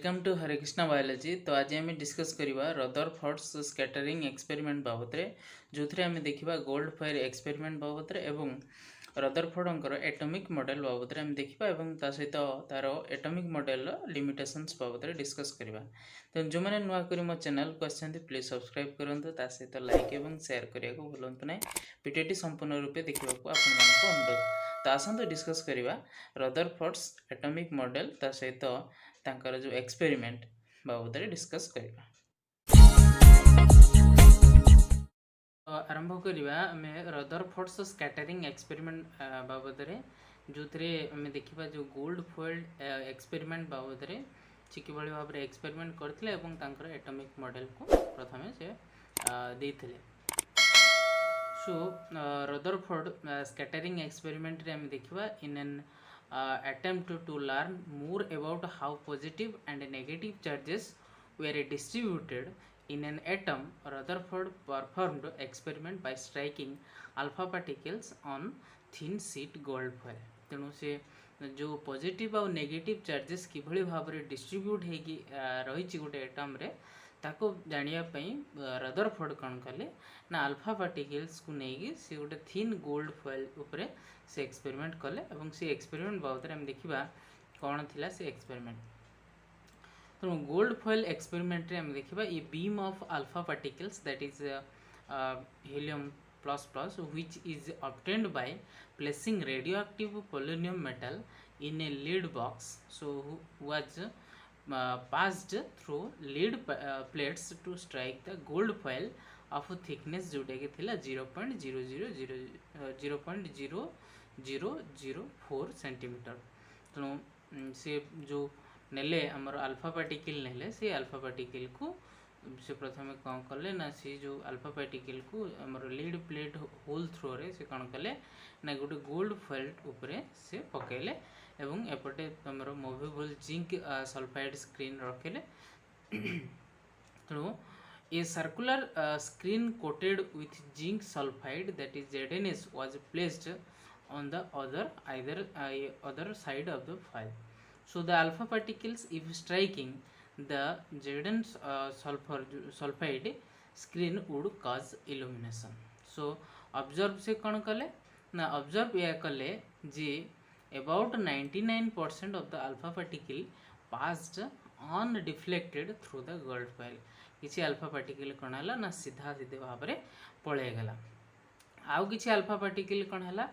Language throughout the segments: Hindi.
Welcome to Hare Krishna biology. तो आज आम डिस्कस करवा रदरफोर्ड्स स्कैटरिंग एक्सपेरिमेंट बाबद जो थे आम देखा गोल्ड फायर एक्सपेरिमेंट बाबद एवं रदरफोर्डर एटॉमिक मॉडल बाबद आम देखा और सहित तार एटॉमिक मॉडल लिमिटेशंस बाबद डिस्कस करवा। तो जो मैंने नुआ कर मो चैनल को आसछन्ति प्लीज सब्सक्राइब करूँ, ता सहित लाइक और शेयर करने को भूलु ना। वीडियोटी संपूर्ण रूपे देखा आपको अनुरोध। तो आसतु डिस्कस करवा रदरफोर्ड्स एटॉमिक मॉडल ता सहित तांकर जो एक्सपेरिमेंट बाबद डिस्कस करवा। आरंभ करवा आम रदरफोर्ड्स स्कैटरिंग एक्सपेरिमेंट बाबद जो थे आम देखा जो गोल्ड फॉयल एक्सपेरिमेंट बाबद से कि भाव में एक्सपेरिमेंट करते एटॉमिक मॉडल को प्रथम से देते। सो रदरफोर्ड स्कैटरिंग एक्सपेरिमेंट रे आम देखा in an attempt to learn more about how positive and negative charges were distributed in an atom. Rutherford performed experiment by striking alpha particles on thin sheet gold foil. तेणु से जो पॉजिटिव और नेगेटिव चार्जेस किभली भाव में डिस्ट्रीब्यूट होगी रही गोटे एटम रे ताको जानापी रदरफोर्ड कौन कले ना अल्फा पार्टिकल्स को लेकिन सी गोटे थिन गोल्ड फॉयल उपरे से एक्सपेरिमेंट कले और से एक्सपेरिमेंट बाबद आम देखा कौन थिला से एक्सपेरिमेंट। तो गोल्ड फॉयल एक्सपेरिमेंट रे आम देखा ये beam of alpha particles that is helium plus plus which is obtained by placing radioactive polonium metal in a lead box so was passed through lead plates to strike the gold foil of thickness जोटा कि थिला 0.004 सेंटीमीटर। तेणु से जो नेले आमर अल्फा पार्टिकल नेले से अल्फा पार्टिकल को से प्रथम कौन कले ना सी जो अल्फा पार्टिकल को आमर लीड प्लेट होल थ्रो रे से कौन कले ना गोटे गोल्ड फॉयल उपरे से पकेले एवं एपटे आमर मूवेबल जिंक सल्फाइड स्क्रीन रखिले। तेणु a circular screen coated with zinc sulphide that is ZnS was placed on the other side of the foil. So the alpha particles, if striking the Zn sulfide screen, would cause illumination. So observe से कौन कले ना observe यह कले जे about 99% of the alpha particle passed undeflected through the gold foil. किसी अल्फा पार्टिकल कौन है ना सीधा सीधे भाव में पड़े गला। आउ किसी अल्फा पार्टिकल कौन है ना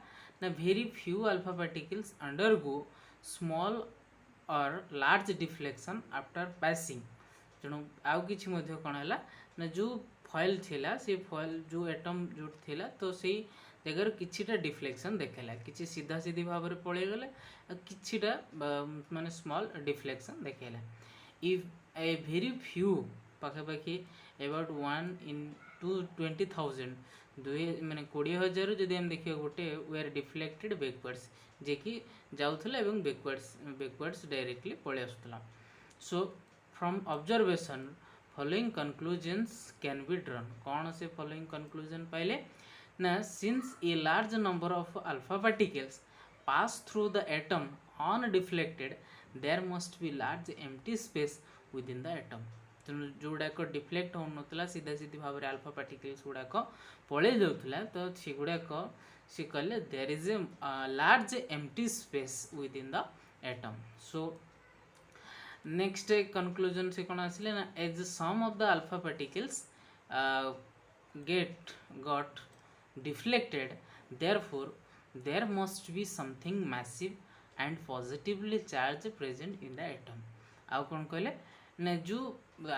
very few alpha particles undergo small और लार्ज डिफ्लेक्शन आफ्टर पासिंग। तेणु आउ किसी मध्य कौन है ना जो फॉयल थिला से फॉयल जो एटम जो थिला तो से जगह किछिटा डिफ्लेक्शन देखेला किछि सीधा सीधी भाव में पड़े गले किछिटा माने स्मॉल डिफ्लेक्शन देखेला। इफ ए वेरी फ्यू पाखापाखि अबाउट 1 in 20,000 दुई माने 20,000 जदि हम देखिए गोटे वेयर डिफ्लेक्टेड बैकवर्ड्स जे कि जाउथला एवं बैकवर्ड्स डायरेक्टली पळे आसुतला। So from observation following conclusions can be drawn. कौन से फॉलोइंग कंक्लूजन पाइले ना since a large number of alpha particles pass through the atom undeflected there must be large empty space within the atom. तेणु जोड़ाक डिफ्लेक्ट हो नतला सीधा सीधी भाव में अल्फा पार्टिकल्स गुड़ाक पड़े जाऊला तो से गुड़ाक सी कहले there is a large empty space with in the atom. So next conclusion से कौन आसिले ना as some of the alpha particles got deflected therefore there must be something massive and positively charged present in the atom. आउ कौन कहले ना जो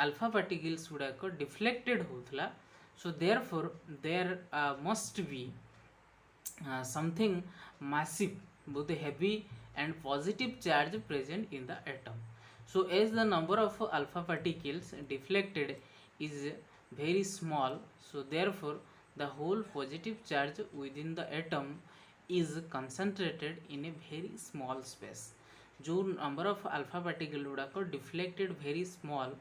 अल्फा पार्टिकल्स गुड़ाक डिफ्लेक्टेड होता सो therefore there must be something massive both heavy and positive charge present in the atom. So as the number of alpha particles deflected is very small so therefore the whole positive charge within the atom is concentrated in a very small space. जो नंबर ऑफ अल्फा पार्टिकल गुड़ाक डिफ्लेक्टेड वेरी स्मॉल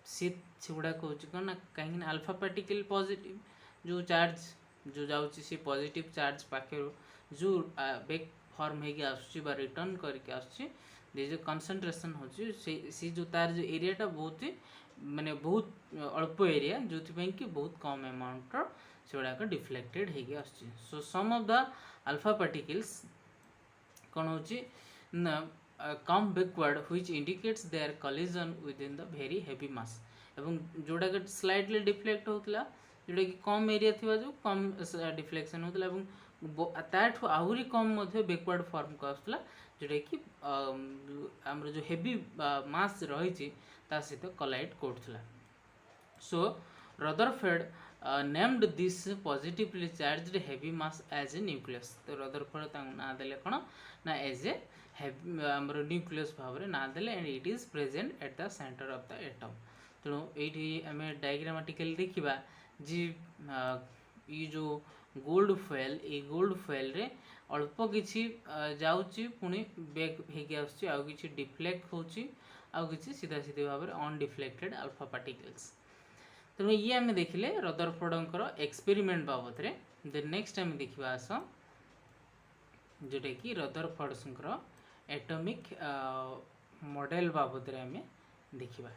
से गुड़ाक हूँ कौन ना कहीं अल्फा पार्टिकल पॉजिटिव जो चार्ज जो जाऊँगी से पॉजिटिव चार्ज पाखे जो बैक फॉर्म होगी आसुची बा रिटर्न करके आसुची दे जो कंसंट्रेशन होची सी जो तार जो एरियाटा बहुत ही माने बहुत अल्प एरिया जो कि बहुत कम अमाउंट से गुड़ाक डिफ्लेक्टेड होगी आसुची। So some of the alpha particles कौन होची ना come backward which indicates their collision with in the very heavy mass एवं जोड़ा स्लाइटली डिफ्लेक्ट होतला जोड़ा कि कम एरिया थिबा जो कम डिफ्लेक्शन होतला एवं ताठु आहुरी कम मध्ये बैकवर्ड फॉर्म को आसला जोड़ा कि हमर जो हेवी मास रही ता सहित कोलाइड करथला। So Rutherford named this positively charged heavy mass as a nucleus. तो रदरफोर्ड ना देले कौन ना एज ए हमर न्यूक्लियस भाव में ना देले and it is present at the centre of the atom. तेणु ये आम डायग्रामेटिकली देखा जी ये जो गोल्ड फॉयल ये गोल्ड फॉयल रे अल्प किसी जाऊँगी पुणी बैक होगी आउ कि डिफ्लेक्ट होची आउ कि सीधा सीधी भाव में अनडिफ्लेक्टेड अल्फा पार्टिकल्स। तेणु ये आम देखिले रदरफोर्डर एक्सपेरिमेंट बाबद रे। देन नेक्स्ट आम देखा आस जोटा कि रदरफोर्डर एटॉमिक मॉडल बाबद रे आम देखा।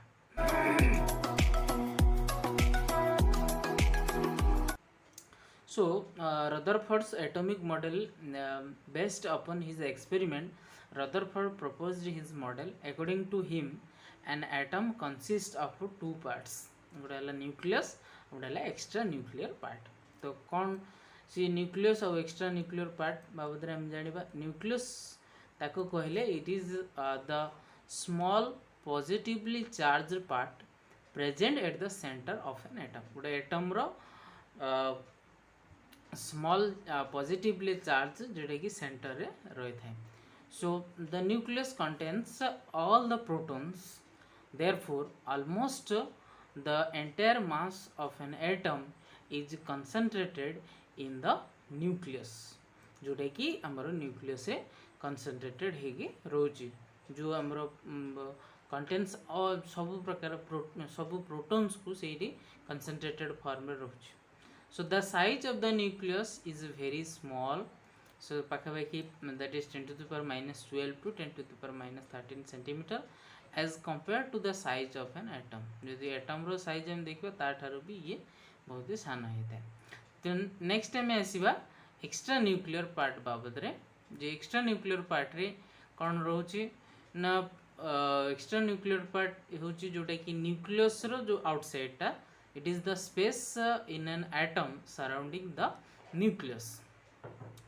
So Rutherford's atomic model based upon his experiment, Rutherford proposed his model. According to him, an atom consists of two parts. गोटे है न्यूक्लियस गोटे है एक्स्ट्रा न्यूक्लियर पार्ट। तो कौन सी न्यूक्लियस और एक्स्ट्रा न्यूक्लियर पार्ट बाबद में जाना न्यूक्लियस ताको कहले it is the small positively charge part present at the centre of an atom. गोटे एटम रो स्मॉल पॉजिटिवली चार्ज जोटा कि सेंटर रे रही था। So the nucleus contains all the protons, therefore almost the entire mass of an atom is concentrated in the nucleus, जोटा कि आमर न्यूक्लियस से कंसंट्रेटेड होगी रोची जो आमर कंटेन्स और सब प्रकार सब प्रोटॉन्स को सेठी कंसंट्रेटेड फॉर्म में रोची। So the size of the nucleus is very small. So पाखापाखि that is 10 to the power -12 to 10 to the power -13 centimetre as compare to the size of an atom. जदि एटम रो साइज हम देखिए ताठार भी ये बहुत ही सान होता है। तो नेक्स्ट टाइम आसवा एक्स्ट्रा न्यूक्लियर पार्ट बाबद रे। जो एक्स्ट्रा न्यूक्लियर पार्ट रे कौन रोचे ना एक्स्ट्रा न्यूक्लियर पार्ट होची जोटा कि न्यूक्लियस रो जो आउटसाइड टा it is the space in an atom surrounding the nucleus.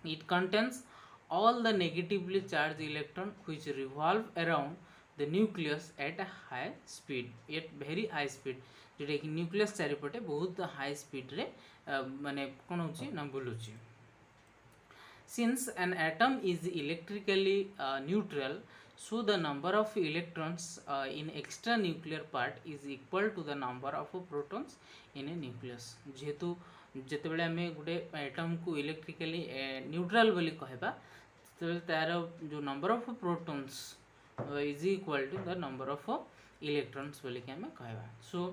It contains all the negatively charged electron which revolve around the nucleus at a high speed, at very high speed, जोटा कि न्यूक्लियस चारिपटे बहुत हाई स्पीड रे माने कौन होची ना बुलुची। Since an atom is electrically neutral, so the number of electrons in extra nuclear part is equal to the number of protons in a nucleus। जेहेतु जिते बड़े आम गोटे एटम को इलेक्ट्रिकली न्यूट्रल बोली कहबा तो तार जो number of protons is equal to the number of electrons बोली कि आम कहबा। So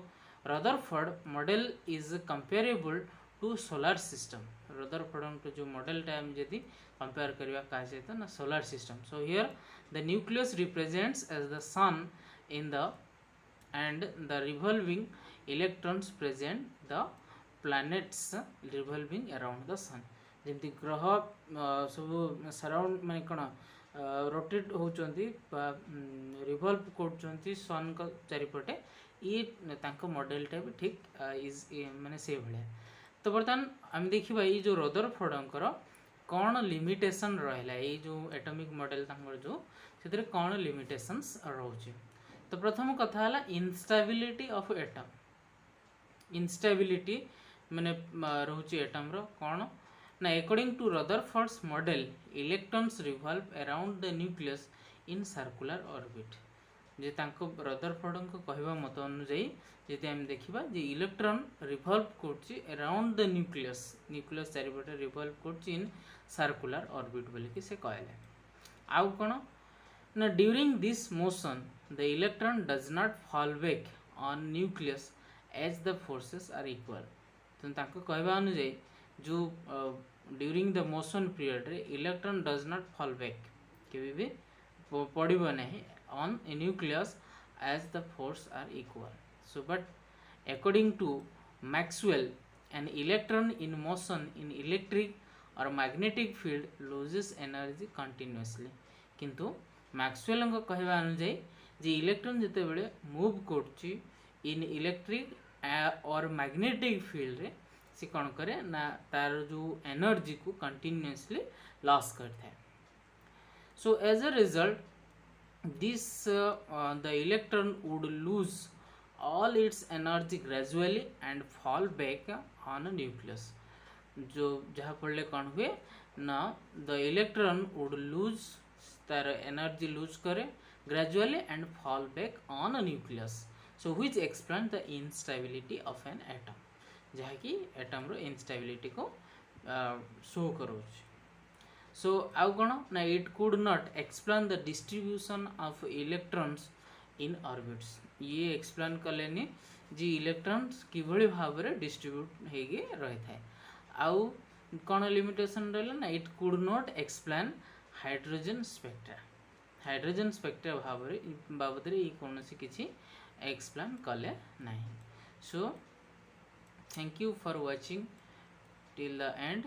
Rutherford model is comparable to solar system. Rutherford जो मॉडल टाइम जदि कंपेयर करबा का सहित ना solar system. So here the nucleus represents as the sun in the end the revolving electrons present the planets revolving around the sun. जमती ग्रह सब सराउंड माने कौन रोटेट होचंती रिवॉल्व करचंती सन का चारिपटे ये तांको मॉडलटा भी ठीक इज माने से भले। तो बर्तमान आम देखिबा ये जो रदरफोर्डर कौन लिमिटेशन रहा ये जो एटॉमिक मॉडल तांकर जो से कौन लिमिटेशंस रोचे। तो प्रथम कथा है इनस्टेबिलिटी ऑफ एटम। इनस्टेबिलिटी माने रोचे एटम रो कौन ना according to Rutherford's model electrons revolve around the nucleus in circular orbit. जे तांको रदरफोर्ड को कहवा मत अनुଯାयी जदि आम देखा जे इलेक्ट्रॉन रिवॉल्व करछि अराउंड द न्यूक्लियस, न्यूक्लियस चारिपटे रिवॉल्व करछि इन सर्कुलर ऑर्बिट बोली कि से कहले। आउ कोन ना during this motion the electron does not fall back on nucleus as the forces are equal. तो तांको कहवा अनुଯାयी जो ड्यूरिंग द मोशन पीरियड रे electron does not fall back केबे भी पड़ो नहीं on nucleus as the force are equal. So but according to Maxwell, an electron in motion in electric or magnetic field loses energy continuously. किंतु मैक्सवेल कहवा अनुजाई जे इलेक्ट्रॉन जिते बड़े मूव करची इन इलेक्ट्रिक और मैग्नेटिक फील्ड रे से कौन करे ना तार जो एनर्जी को कंटिन्यूअसली लॉस करता है. So as a result this the electron would lose all its energy gradually and fall back on a nucleus. जो जहाँ पढ़ले कौन हुए ना द इलेक्ट्रॉन वुड लूज तार एनर्जी लूज करे gradually and fall back on a nucleus. So which explain the instability of an atom, जहाँ कि एटम रो इनस्टेबिलिटी को शो करोछ. सो आउ कौन ना it could not explain the distribution of electrons in orbits. ये एक्सप्लेन कलेनी जी इलेक्ट्रॉन्स किभली भाव में डिस्ट्रीब्यूट होगी रही है. आउ कौन लिमिटेशन रहा ना it could not explain hydrogen spectra. Hydrogen spectra भाव बाबद कौन किसी एक्सप्लेन कले नहीं. So thank you for watching till the end.